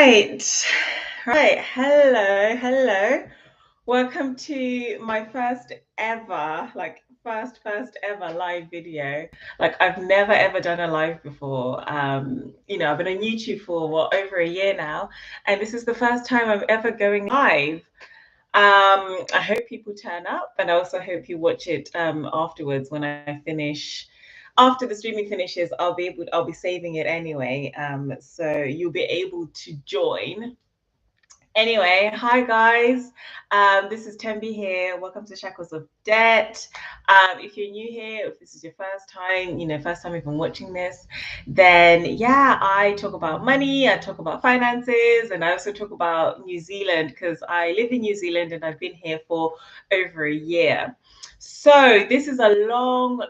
Right. Hello. Welcome to my first ever, first ever live video. Like I've never ever done a live before. I've been on YouTube for over a year now, and this is the first time I'm ever going live. I hope people turn up, and I also hope you watch it afterwards when I finish. After the streaming finishes, I'll be saving it anyway. So you'll be able to join. Anyway, hi guys. This is Tembi here. Welcome to Shackles of Debt. If you're new here, if this is your first time you've been watching this, then yeah, I talk about money, I talk about finances, and I also talk about New Zealand because I live in New Zealand and I've been here for over a year. So this is a long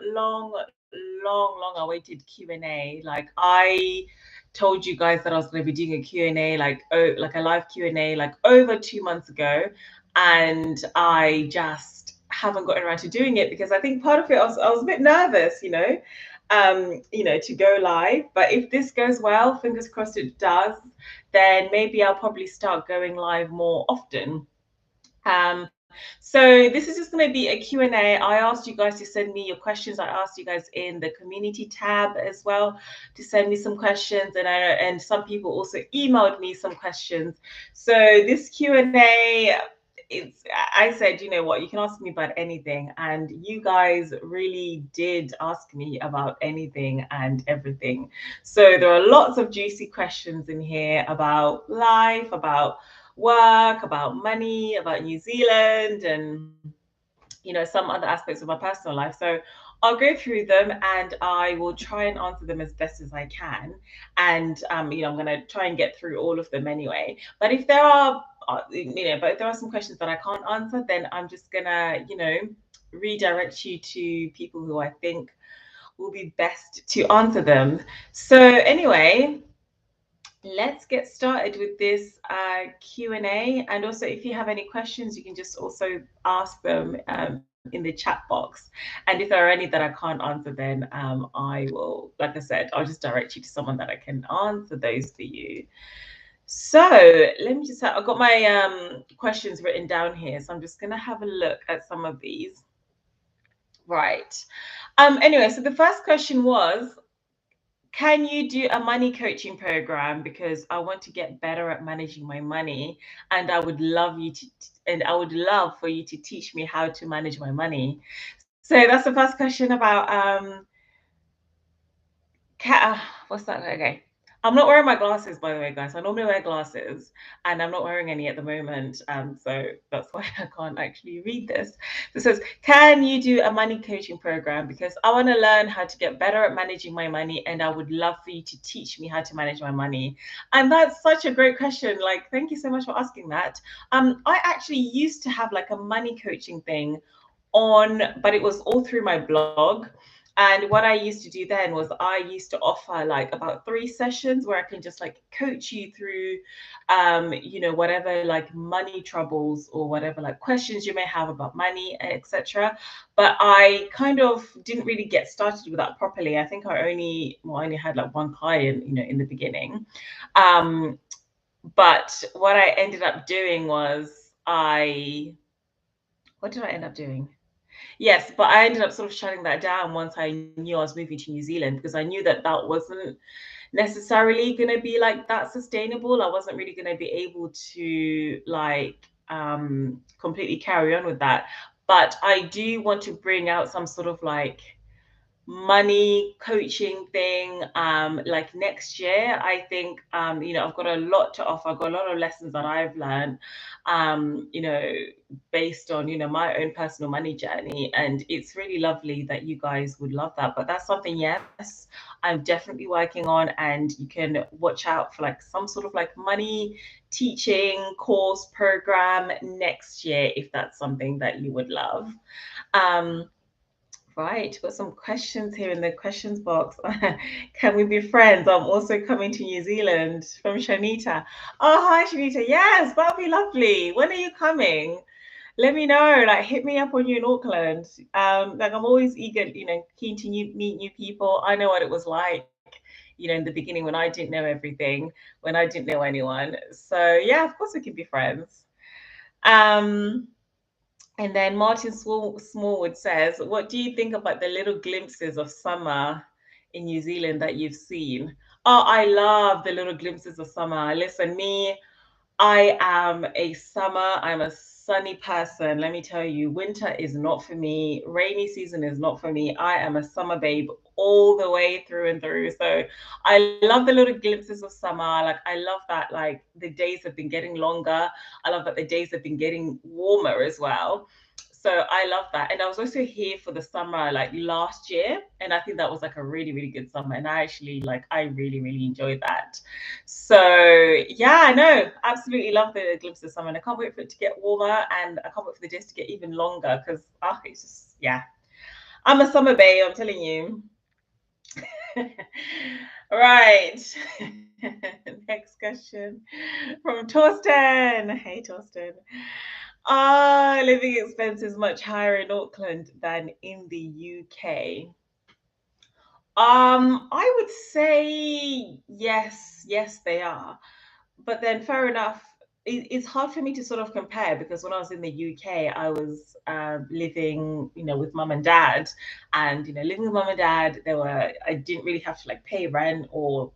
awaited Q&A. Like I told you guys that I was going to be doing a Q&A, like a live Q&A, like over 2 months ago, and I just haven't gotten around to doing it because I think part of it I was a bit nervous, to go live. But if this goes well, fingers crossed it does, then maybe I'll probably start going live more often. So this is just going to be a Q&A. I asked you guys to send me your questions. I asked you guys in the community tab as well to send me some questions, and some people also emailed me some questions. So this Q&A, I said, you know what, you can ask me about anything, and you guys really did ask me about anything and everything. So there are lots of juicy questions in here about life, about work, about money, about New Zealand, and some other aspects of my personal life. So I'll go through them and I will try and answer them as best as I can. And I'm going to try and get through all of them anyway. But if there are some questions that I can't answer, then I'm just gonna redirect you to people who I think will be best to answer them. So anyway, let's get started with this Q&A. And also, if you have any questions, you can just also ask them in the chat box. And if there are any that I can't answer, then I will, like I said, I'll just direct you to someone that I can answer those for you. So let me I've got my questions written down here. So I'm just going to have a look at some of these. Right. Anyway, so the first question was, can you do a money coaching program? Because I want to get better at managing my money, and I would love for you to teach me how to manage my money. So that's the first question about what's that? Okay. I'm not wearing my glasses, by the way, guys. I normally wear glasses, and I'm not wearing any at the moment. So that's why I can't actually read this. It says, can you do a money coaching program? Because I want to learn how to get better at managing my money, and I would love for you to teach me how to manage my money. And that's such a great question. Like, thank you so much for asking that. I actually used to have like a money coaching thing but it was all through my blog. And what I used to do then was I used to offer like about 3 sessions where I can just like coach you through, whatever like money troubles or whatever like questions you may have about money, etc. But I kind of didn't really get started with that properly. I think I only had like one client, in the beginning. But what I ended up doing was what did I end up doing? Yes, but I ended up sort of shutting that down once I knew I was moving to New Zealand, because I knew that wasn't necessarily going to be like that sustainable. I wasn't really going to be able to like completely carry on with that. But I do want to bring out some sort of like money coaching thing like next year. I think I've got a lot to offer. I've got a lot of lessons that I've learned based on my own personal money journey, and it's really lovely that you guys would love that. But that's something, yes, I'm definitely working on, and you can watch out for like some sort of like money teaching course program next year if that's something that you would love. Right, got some questions here in the questions box. Can we be friends? I'm also coming to New Zealand, from Shanita. Oh, hi, Shanita. Yes, that'll be lovely. When are you coming? Let me know. Like, hit me up when you're in Auckland. Like, I'm always eager, keen to meet new people. I know what it was like, in the beginning when I didn't know everything, when I didn't know anyone. So yeah, of course we can be friends. Um, and then Martin Smallwood says, what do you think about the little glimpses of summer in New Zealand that you've seen? Oh, I love the little glimpses of summer. Listen, I am a summer, I'm a sunny person. Let me tell you, winter is not for me. Rainy season is not for me. I am a summer babe all the way through and through. So I love the little glimpses of summer. Like I love that like the days have been getting longer. I love that the days have been getting warmer as well. So I love that. And I was also here for the summer like last year. And I think that was like a really, really good summer. And I actually I really, really enjoyed that. So yeah, I know, absolutely love the glimpse of summer. And I can't wait for it to get warmer and I can't wait for the days to get even longer because it's just yeah. I'm a summer babe, I'm telling you. Right. Next question from Torsten. Hey Torsten. Are living expenses much higher in Auckland than in the UK? I would say yes, they are. But then fair enough. It's hard for me to sort of compare because when I was in the UK, I was living, with mum and dad, and living with mum and dad, I didn't really have to like pay rent or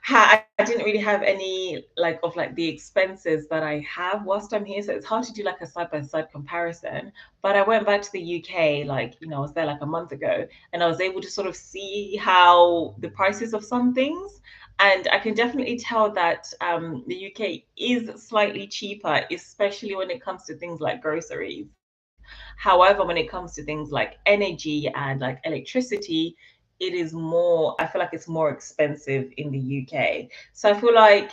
I didn't really have any of the expenses that I have whilst I'm here. So it's hard to do like a side by side comparison. But I went back to the UK, I was there like a month ago, and I was able to sort of see how the prices of some things. And I can definitely tell that the UK is slightly cheaper, especially when it comes to things like groceries. However, when it comes to things like energy and like electricity, I feel like it's more expensive in the UK. So I feel like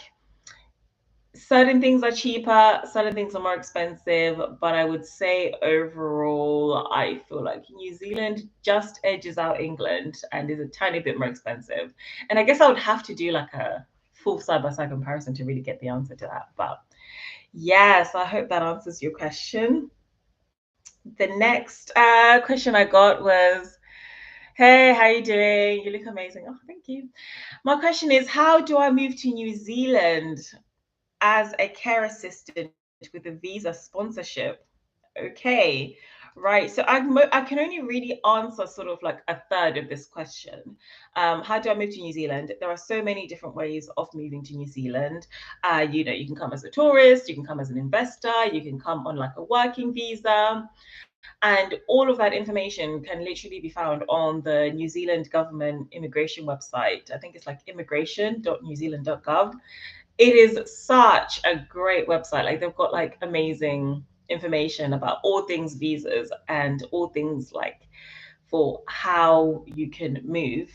certain things are cheaper, certain things are more expensive, but I would say overall, I feel like New Zealand just edges out England and is a tiny bit more expensive. And I guess I would have to do like a full side by side comparison to really get the answer to that. But yes, I hope that answers your question. The next question I got was, hey, how you doing? You look amazing. Oh, thank you. My question is, how do I move to New Zealand as a care assistant with a visa sponsorship? Okay, right. So I can only really answer sort of like a third of this question. How do I move to New Zealand? There are so many different ways of moving to New Zealand. You can come as a tourist, you can come as an investor, you can come on like a working visa. And all of that information can literally be found on the New Zealand government immigration website. I think it's like immigration.newzealand.gov. It is such a great website. Like they've got like amazing information about all things visas and all things like for how you can move.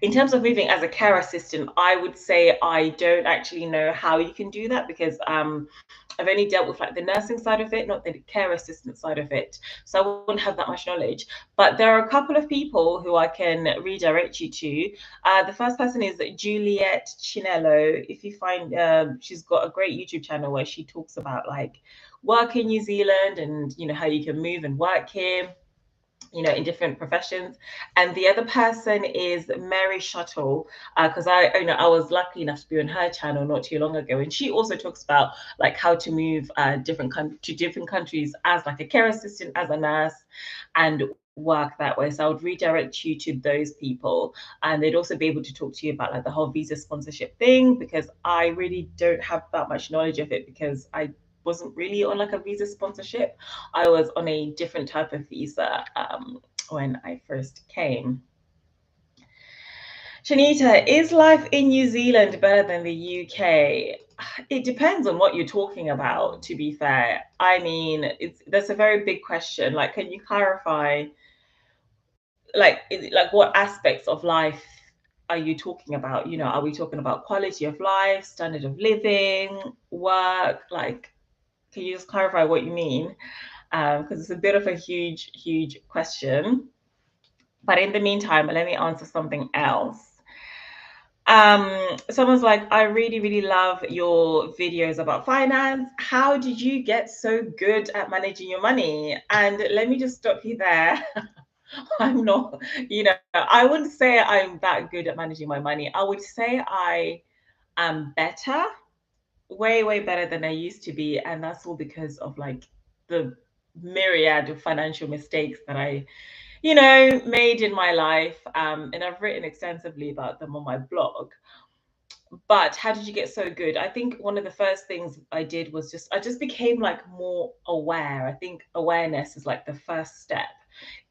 In terms of moving as a care assistant, I would say I don't actually know how you can do that because I've only dealt with like the nursing side of it, not the care assistant side of it. So I wouldn't have that much knowledge. But there are a couple of people who I can redirect you to. The first person is Juliet Chinello. If you find, she's got a great YouTube channel where she talks about like work in New Zealand and how you can move and work here, in different professions. And the other person is Mary Shuttle, because I was lucky enough to be on her channel not too long ago, and she also talks about like how to move to different countries as like a care assistant, as a nurse, and work that way. So I would redirect you to those people, and they'd also be able to talk to you about like the whole visa sponsorship thing, because I really don't have that much knowledge of it because I wasn't really on like a visa sponsorship. I was on a different type of visa when I first came. Shanita, is life in New Zealand better than the UK? It depends on what you're talking about, to be fair. I mean, that's a very big question. Like, can you clarify, like what aspects of life are you talking about? Are we talking about quality of life, standard of living, work? Like, can you just clarify what you mean? Because it's a bit of a huge, huge question. But in the meantime, let me answer something else. Someone's like, I really, really love your videos about finance. How did you get so good at managing your money? And let me just stop you there. I'm not, I wouldn't say I'm that good at managing my money. I would say I am better, way, way better than I used to be. And that's all because of like the myriad of financial mistakes that I, made in my life. And I've written extensively about them on my blog. But how did you get so good? I think one of the first things I did was I just became like more aware. I think awareness is like the first step,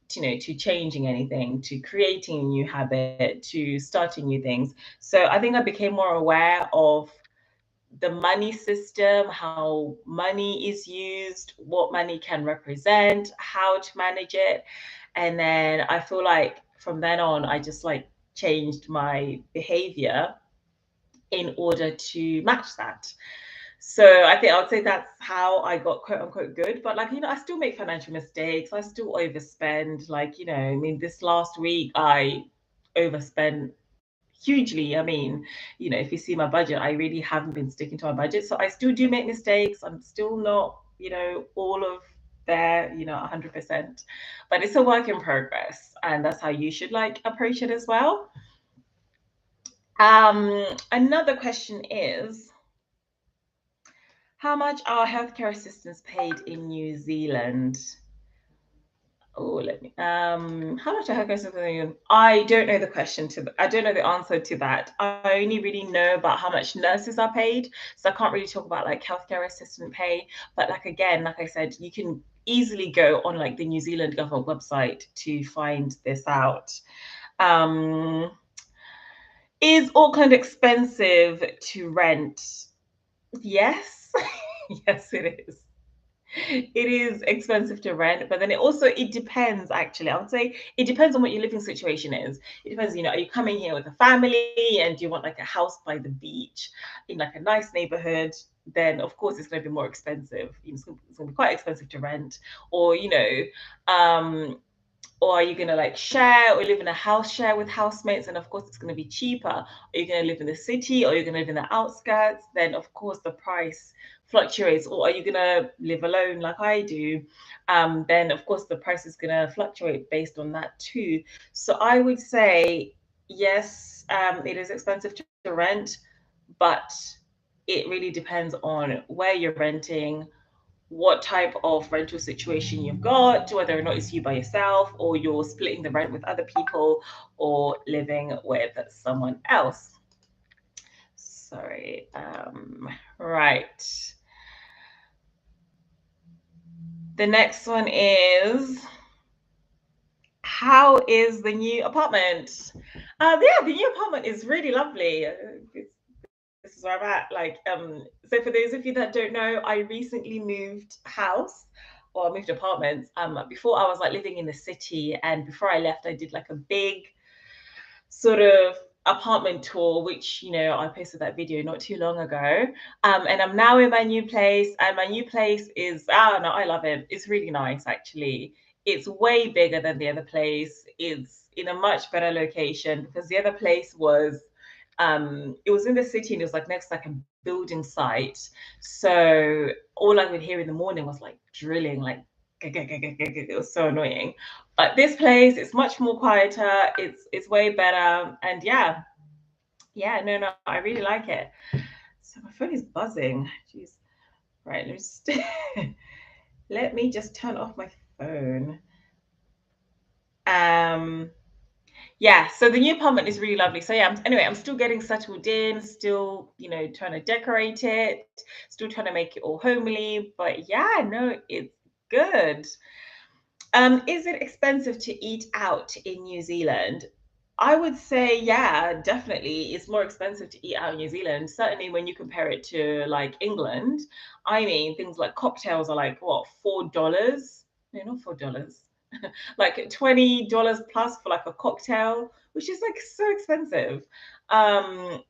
to changing anything, to creating a new habit, to starting new things. So I think I became more aware of the money system, how money is used, what money can represent, how to manage it. And then I feel like from then on, I just like changed my behavior in order to match that. So I think I would say that's how I got quote unquote good. But like, I still make financial mistakes. I still overspend. Like, I mean, this last week I overspent hugely. I mean, if you see my budget, I really haven't been sticking to my budget. So I still do make mistakes. I'm still not, all of there, 100%. But it's a work in progress. And that's how you should like approach it as well. Another question is, how much are healthcare assistants paid in New Zealand? Oh, let me. How much are healthcare assistants paid in New Zealand? I don't know the question I don't know the answer to that. I only really know about how much nurses are paid, so I can't really talk about like healthcare assistant pay. But like again, like I said, you can easily go on like the New Zealand government website to find this out. Is Auckland expensive to rent? Yes. Yes, it is. It is expensive to rent, but then it depends actually. I would say it depends on what your living situation is. It depends, are you coming here with a family and do you want like a house by the beach in like a nice neighborhood? Then of course it's going to be more expensive. It's going to be quite expensive to rent, or or are you going to like share or live in a house share with housemates? And of course, it's going to be cheaper. Are you going to live in the city or you're going to live in the outskirts? Then, of course, the price fluctuates. Or are you going to live alone like I do? Then, of course, the price is going to fluctuate based on that too. So I would say, yes, it is expensive to rent, but it really depends on where you're renting, what type of rental situation you've got, whether or not it's you by yourself or you're splitting the rent with other people or living with someone else. Sorry. Right. The next one is, how is the new apartment? Yeah, the new apartment is really lovely. This is where I'm at. So for those of you that don't know, I recently moved house, or I moved apartments. Before I was like living in the city, and before I left, I did like a big sort of apartment tour, which I posted that video not too long ago. And I'm now in my new place, and my new place is no, I love it. It's really nice actually. It's way bigger than the other place. It's in a much better location because the other place was it was in the city and it was like next to like a building site. So all I would hear in the morning was like drilling, like it was so annoying. But this place is much more quieter. It's way better. And yeah, no, I really like it. So my phone is buzzing. Jeez. Right, let me just turn off my phone. Yeah, so the new apartment is really lovely. So yeah, anyway, I'm still getting settled in, still, trying to decorate it, still trying to make it all homely. But yeah, no, it's good. Is it expensive to eat out in New Zealand? I would say, yeah, definitely. It's more expensive to eat out in New Zealand. Certainly when you compare it to like England. I mean, things like cocktails are like what, $4? No, not $4. Like $20 plus for like a cocktail, which is like so expensive. Um,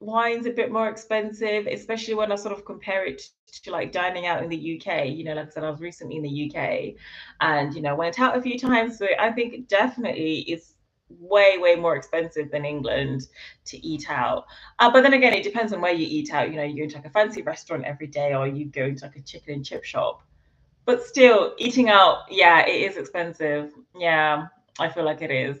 Wine's a bit more expensive, especially when I sort of compare it to like dining out in the UK. Like I said, I was recently in the UK and, went out a few times. So I think definitely it's way, way more expensive than England to eat out. But then again, it depends on where you eat out. You go to like a fancy restaurant every day or you go into like a chicken and chip shop. But still, eating out, yeah, it is expensive. Yeah. I feel like it is.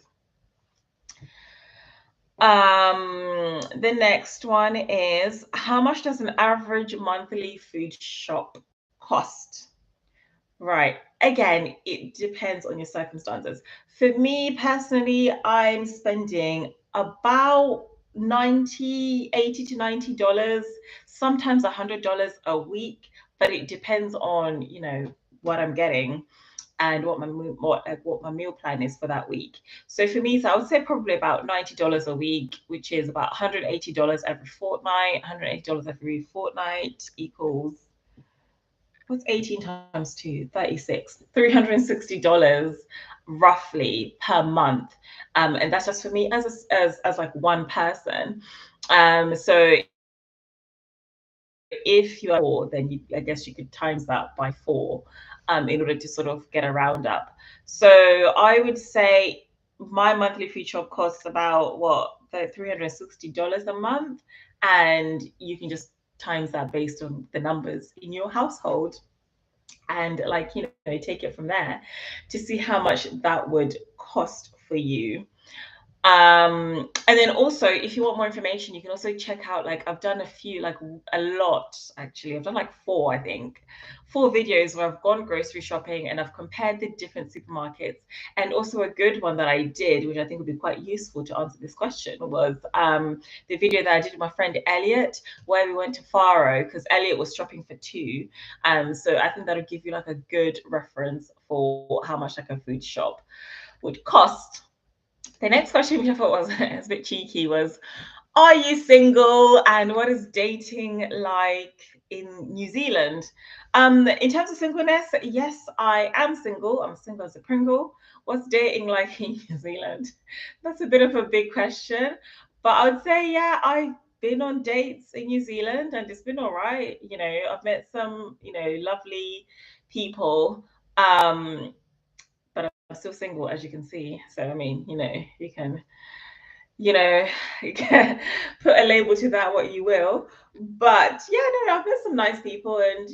The next one is, how much does an average monthly food shop cost? Right. Again, it depends on your circumstances. For me personally, I'm spending about 80 to $90, sometimes $100 a week, but it depends on, what I'm getting and what my meal plan is for that week. So for me, so I would say probably about $90 a week, which is about $180 every fortnight. $180 every fortnight equals, what's 18 times 2? 36. $360 roughly per month. And that's just for me as like one person. So if you are four, then I guess you could times that by four in order to sort of get a roundup. So I would say my monthly food shop costs about what, $360 a month, and you can just times that based on the numbers in your household, and like, take it from there to see how much that would cost for you. And then also, if you want more information, you can also check out, like, I've done a few, like a lot actually. I've done like four, I think, four videos where I've gone grocery shopping and I've compared the different supermarkets. And also a good one that I did, which I think would be quite useful to answer this question, was the video that I did with my friend Elliot, where we went to Faro because Elliot was shopping for two. So I think that'll give you like a good reference for how much like a food shop would cost. The next question, which I thought was a bit cheeky, was, are you single and what is dating like in New Zealand? In terms of singleness, yes, I am single. I'm single as a Pringle. What's dating like in New Zealand? That's a bit of a big question. But I would say, yeah, I've been on dates in New Zealand and it's been all right. I've met some, lovely people. But I'm still single, as you can see. So, I mean, you can you know, put a label to that what you will. But yeah, no, I've met some nice people, and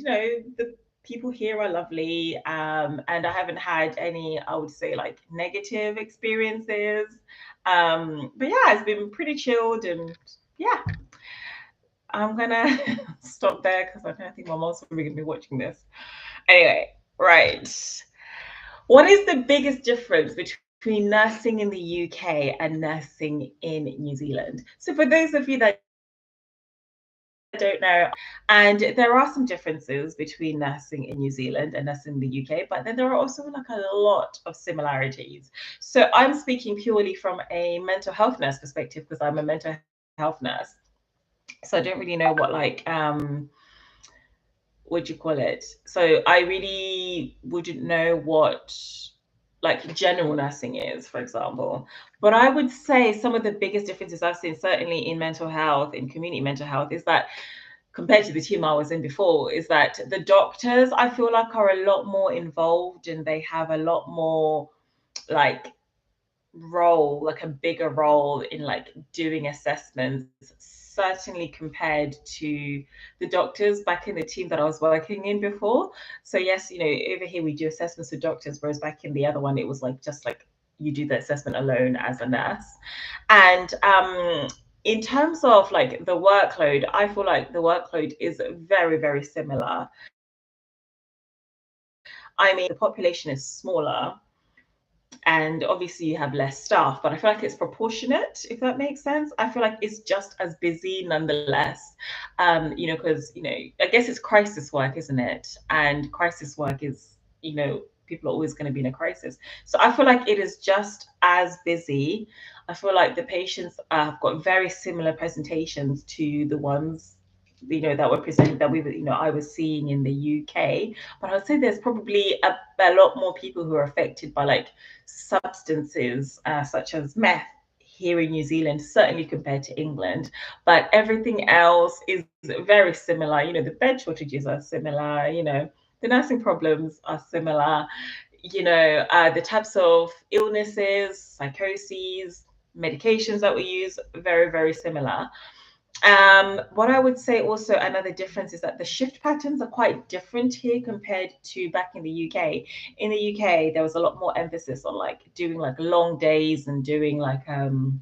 the people here are lovely. And I haven't had any, I would say, like negative experiences. But yeah, it's been pretty chilled, and yeah, I'm gonna stop there because I don't think my mom's probably gonna be watching this. Anyway, right. What is the biggest difference between nursing in the UK and nursing in New Zealand? So, for those of you that don't know, and there are some differences between nursing in New Zealand and nursing in the UK, but then there are also like a lot of similarities. So, I'm speaking purely from a mental health nurse perspective because I'm a mental health nurse. So, I don't really know what do you call it? So I really wouldn't know what like general nursing is, for example. But I would say some of the biggest differences I've seen, certainly in mental health, in community mental health, is that compared to the team I was in before, is that the doctors, I feel like, are a lot more involved and they have a lot more like role, like a bigger role in like doing assessments, certainly compared to the doctors back in the team that I was working in before. So yes, over here we do assessments with doctors, whereas back in the other one it was like just like you do the assessment alone as a nurse. And in terms of like the workload, I feel like the workload is very, very similar. I mean, the population is smaller, and obviously you have less staff, but I feel like it's proportionate, if that makes sense. I feel like it's just as busy nonetheless. Because I guess it's crisis work, isn't it? And crisis work is, people are always going to be in a crisis. So I feel like it is just as busy. I feel like the patients have got very similar presentations to the ones that were presented that I was seeing in the UK. But I would say there's probably a lot more people who are affected by like substances such as meth here in New Zealand, certainly compared to England. But everything else is very similar. The bed shortages are similar. The nursing problems are similar. The types of illnesses, psychoses, medications that we use, very, very similar. What I would say also another difference is that the shift patterns are quite different here compared to back in the UK. In the UK, there was a lot more emphasis on like doing like long days and doing like 12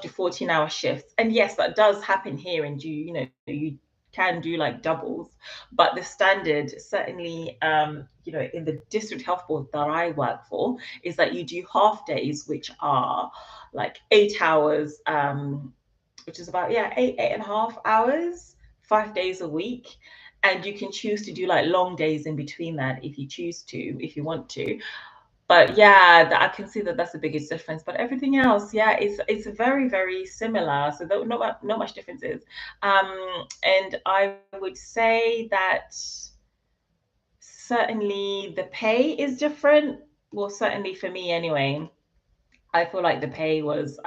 to 14-hour shifts. And yes, that does happen here and you can do like doubles, but the standard certainly in the district health board that I work for is that you do half days, which are like 8 hours, which is about, yeah, 8.5 hours, 5 days a week. And you can choose to do like long days in between that if you choose to, if you want to. But yeah, I can see that that's the biggest difference. But everything else, yeah, it's very, very similar. So not much differences. And I would say that certainly the pay is different. Well, certainly for me anyway. I feel like the pay was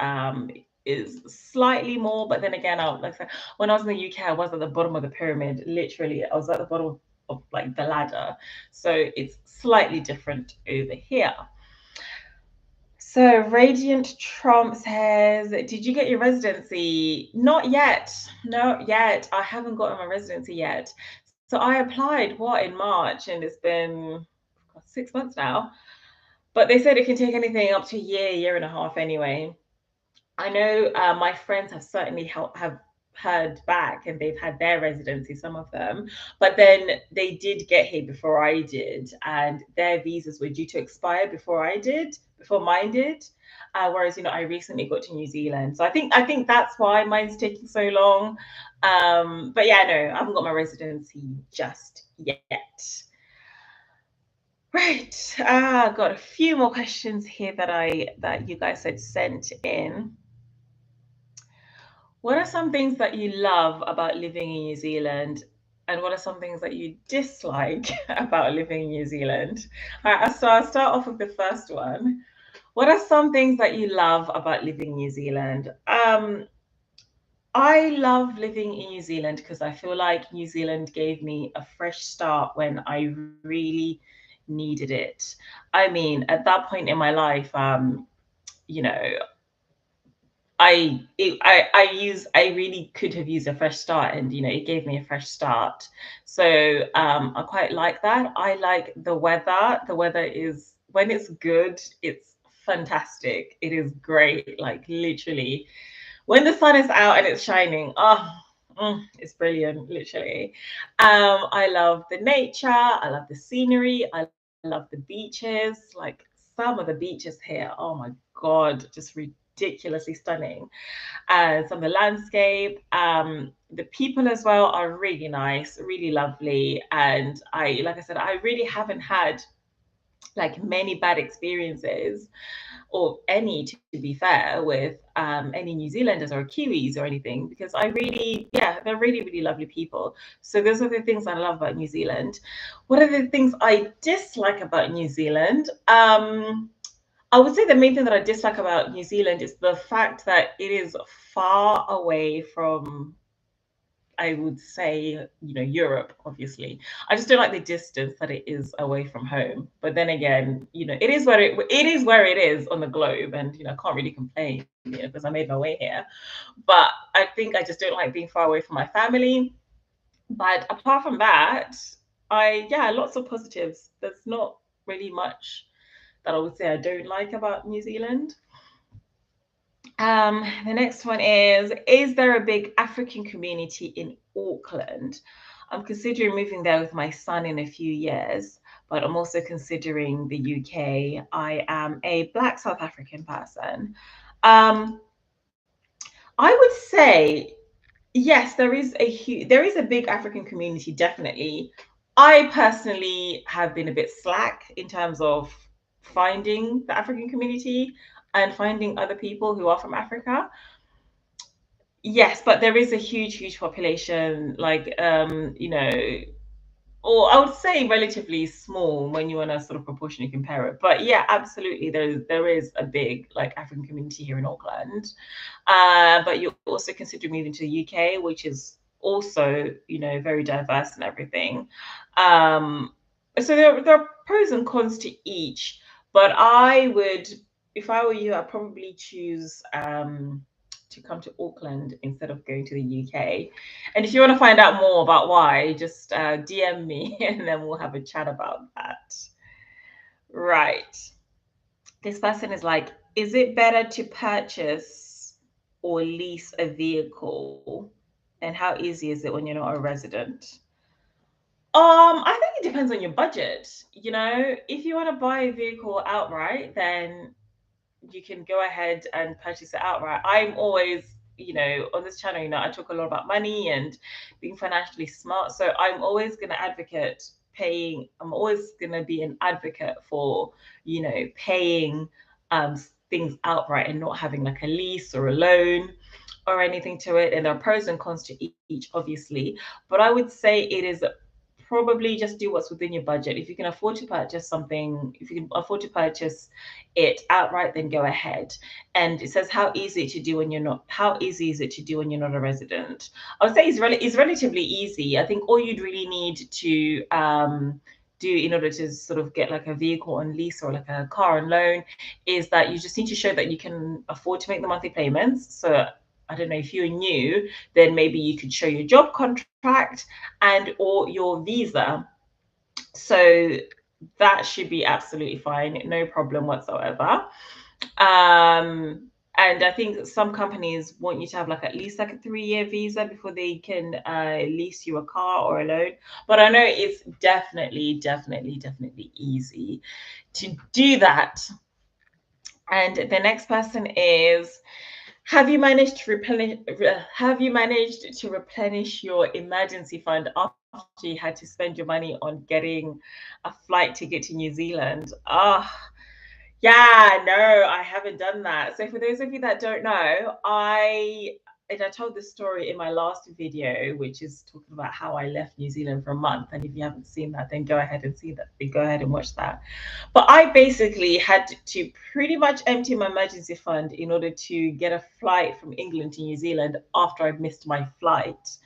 is slightly more, but then again, like I said, when I was in the UK, I was at the bottom of the pyramid. Literally, I was at the bottom of like the ladder. So it's slightly different over here. So Radiant Trump says, did you get your residency? Not yet. Not yet. I haven't gotten my residency yet. So I applied in March, and it's been 6 months now. But they said it can take anything up to a year and a half anyway. I know my friends have certainly have heard back, and they've had their residency, some of them, but then they did get here before I did, and their visas were due to expire before mine did. Whereas I recently got to New Zealand, so I think that's why mine's taking so long. But yeah, no, I haven't got my residency just yet. Right. I've got a few more questions here that you guys had sent in. What are some things that you love about living in New Zealand? And what are some things that you dislike about living in New Zealand? All right, so I'll start off with the first one. What are some things that you love about living in New Zealand? I love living in New Zealand because I feel like New Zealand gave me a fresh start when I really needed it. I mean, at that point in my life, you know, I really could have used a fresh start, and it gave me a fresh start. So I quite like that. I like the weather. The weather is, when it's good, it's fantastic. It is great. Like literally, when the sun is out and it's shining, it's brilliant, literally. I love the nature. I love the scenery. I love the beaches. Like some of the beaches here, oh my God, just ridiculously stunning. And some of the landscape, the people as well are really nice, really lovely. And like I said, I really haven't had like many bad experiences, or any, to be fair, with any New Zealanders or Kiwis or anything, because yeah, they're really, really lovely people. So those are the things I love about New Zealand. What are the things I dislike about New Zealand? I would say the main thing that I dislike about New Zealand is the fact that it is far away from, I would say, Europe, obviously. I just don't like the distance that it is away from home. But then again, it is where it is on the globe, and I can't really complain, because I made my way here. But I think I just don't like being far away from my family. But apart from that, lots of positives. There's not really much that I would say I don't like about New Zealand. The next one is there a big African community in Auckland? I'm considering moving there with my son in a few years, but I'm also considering the UK. I am a Black South African person. Um, I would say yes, there is a big African community, definitely. I personally have been a bit slack in terms of finding the African community and finding other people who are from Africa. Yes, but there is a huge, huge population, like or I would say relatively small when you want to sort of proportionally compare it. But yeah, absolutely, there is a big like African community here in Auckland. But you also consider moving to the UK, which is also very diverse and everything. So there are pros and cons to each. But I would, if I were you, I'd probably choose to come to Auckland instead of going to the UK. And if you want to find out more about why, just DM me and then we'll have a chat about that. Right. This person is like, is it better to purchase or lease a vehicle? And how easy is it when you're not a resident? I think it depends on your budget. You know, if you want to buy a vehicle outright, then you can go ahead and purchase it outright. I'm always, you know, on this channel, you know, I talk a lot about money and being financially smart. So I'm always going to advocate paying. I'm always going to be an advocate for, you know, paying things outright and not having like a lease or a loan or anything to it. And there are pros and cons to each, obviously. But I would say it is probably just do what's within your budget. If you can afford to purchase something, if you can afford to purchase it outright, then go ahead. And it says how easy to do when you're not. How easy is it to do when you're not a resident? I would say it's relatively easy. I think all you'd really need to do in order to sort of get like a vehicle on lease or like a car on loan is that you just need to show that you can afford to make the monthly payments. So I don't know, if you're new, then maybe you could show your job contract and or your visa. So that should be absolutely fine, no problem whatsoever. And I think some companies want you to have like at least like a 3-year visa before they can lease you a car or a loan. But I know it's definitely easy to do that. And the next person is, have you managed to replenish your emergency fund after you had to spend your money on getting a flight ticket to New Zealand? Yeah, no, I haven't done that. So for those of you that don't know, I told this story in my last video, which is talking about how I left New Zealand for a month. And if you haven't seen that, then go ahead and see that. Go ahead and watch that. But I basically had to pretty much empty my emergency fund in order to get a flight from England to New Zealand after I missed my flight.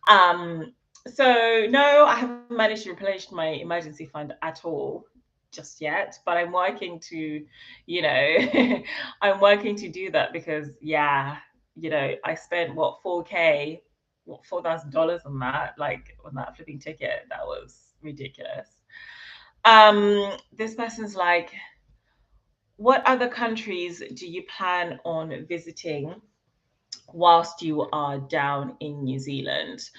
So no, I haven't managed to replenish my emergency fund at all just yet, but I'm working to, you know, I'm working to do that because yeah, you know, I spent what $4,000 on that, like on that flipping ticket. That was ridiculous. This person's like, what other countries do you plan on visiting whilst you are down in New Zealand?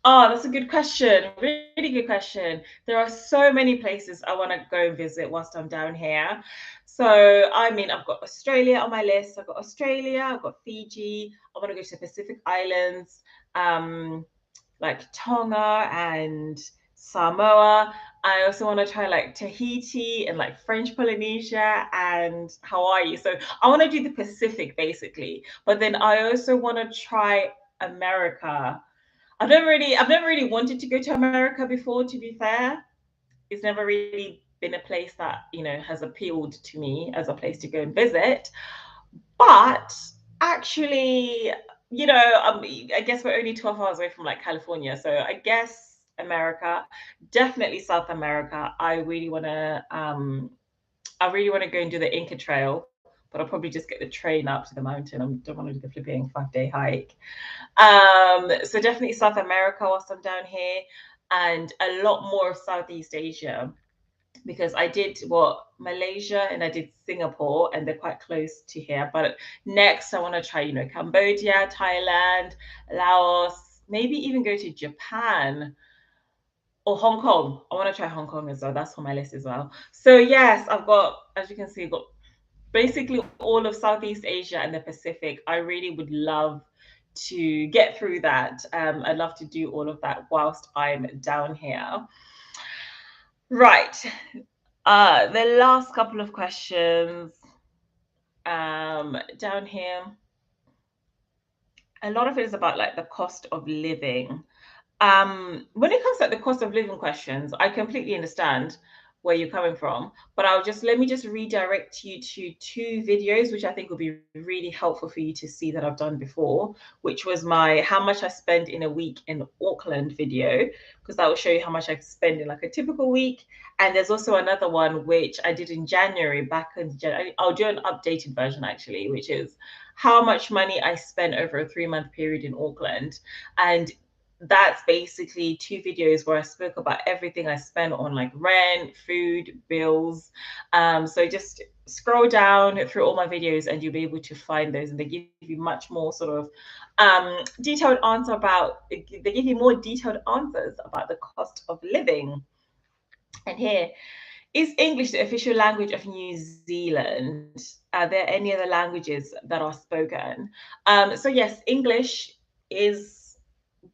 Oh, that's a good question. Really good question. There are so many places I want to go and visit whilst I'm down here. So, I mean, I've got Australia on my list. I've got Australia, I've got Fiji. I want to go to the Pacific Islands, like Tonga and Samoa. I also want to try like Tahiti and like French Polynesia and Hawaii. So I want to do the Pacific basically. But then I also want to try America. I've never really wanted to go to America before, to be fair. It's never really been a place that, you know, has appealed to me as a place to go and visit. But actually, you know, I guess we're only 12 hours away from like California. So I guess America, definitely South America. I really want to go and do the Inca Trail, but I'll probably just get the train up to the mountain. I don't want to do the flipping 5-day hike. So definitely South America whilst I'm down here, and a lot more of Southeast Asia, because I did Malaysia and I did Singapore, and they're quite close to here. But next I want to try, you know, Cambodia, Thailand, Laos, maybe even go to Japan or Hong Kong. I want to try Hong Kong as well. That's on my list as well. So yes, I've got, as you can see, I've got basically all of Southeast Asia and the Pacific. I really would love to get through that. I'd love to do all of that whilst I'm down here. Right. The last couple of questions down here. A lot of it is about like the cost of living. When it comes to like, the cost of living questions, I completely understand where you're coming from, but let me just redirect you to 2 videos which I think will be really helpful for you to see that I've done before, which was my how much I spend in a week in Auckland video, because that will show you how much I spend in like a typical week. And there's also another one which I did in January, back in January. I'll do an updated version actually, which is how much money I spent over a 3-month period in Auckland. And that's basically 2 videos where I spoke about everything I spent on, like rent, food, bills. So just scroll down through all my videos and you'll be able to find those, and they give you much more sort of detailed answer about, they give you more detailed answers about the cost of living. And here, is English the official language of New Zealand? Are there any other languages that are spoken? So yes, English is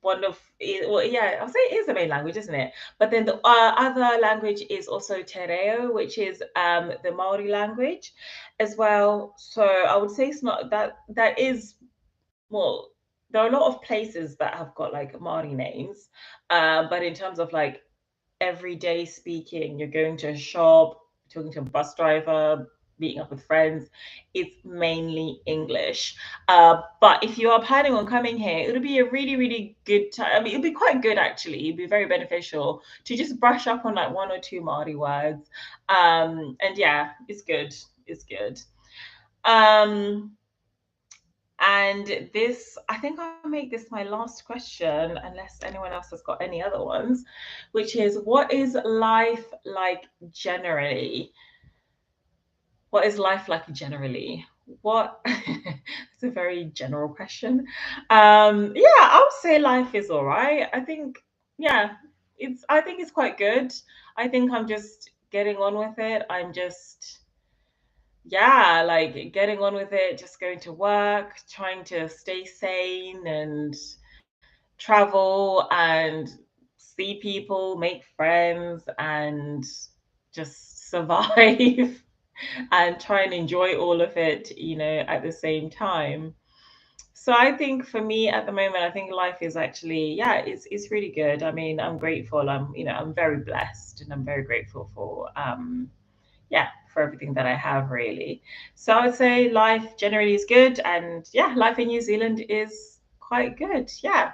one of, well, yeah, I'll say it is the main language, isn't it? But then the other language is also Te Reo, which is the Maori language as well. So I would say it's not that, that is, well, there are a lot of places that have got like Maori names, but in terms of like everyday speaking, you're going to a shop, talking to a bus driver, meeting up with friends, it's mainly English. But if you are planning on coming here, it'll be a really, really good time. I mean, it'll be quite good actually. It'll be very beneficial to just brush up on like 1 or 2 Māori words. And yeah, it's good. It's good. Um, and this, I think I'll make this my last question, unless anyone else has got any other ones, which is, what is life like generally? What is life like generally? What it's a very general question. Yeah, I would say life is all right. I think, yeah, I think it's quite good. I think I'm just getting on with it. I'm just, yeah, like getting on with it, just going to work, trying to stay sane and travel and see people, make friends, and just survive and try and enjoy all of it, at the same time. So I think for me at the moment, I think life is actually, yeah, it's really good. I mean, I'm grateful. I'm very blessed, and I'm very grateful for yeah, for everything that I have, really. So I would say life generally is good, and yeah, life in New Zealand is quite good. Yeah.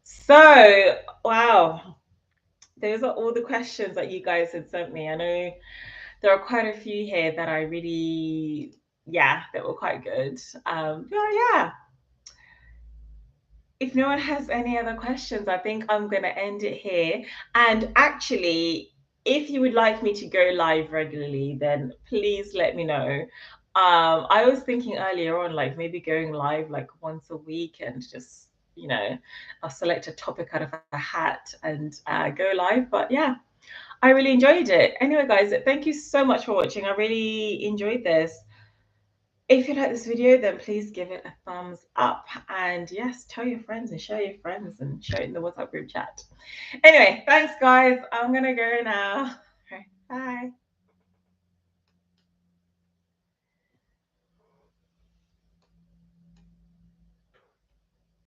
So, wow, those are all the questions that you guys had sent me. I know there are quite a few here that I really, yeah, that were quite good. Yeah. If no one has any other questions, I think I'm going to end it here. And actually, if you would like me to go live regularly, then please let me know. I was thinking earlier on, like maybe going live like once a week and just, I'll select a topic out of a hat and go live. But yeah, I really enjoyed it. Anyway, guys, thank you so much for watching. I really enjoyed this. If you like this video, then please give it a thumbs up. And yes, tell your friends and share your friends and share it in the WhatsApp group chat. Anyway, thanks, guys. I'm going to go now. Bye.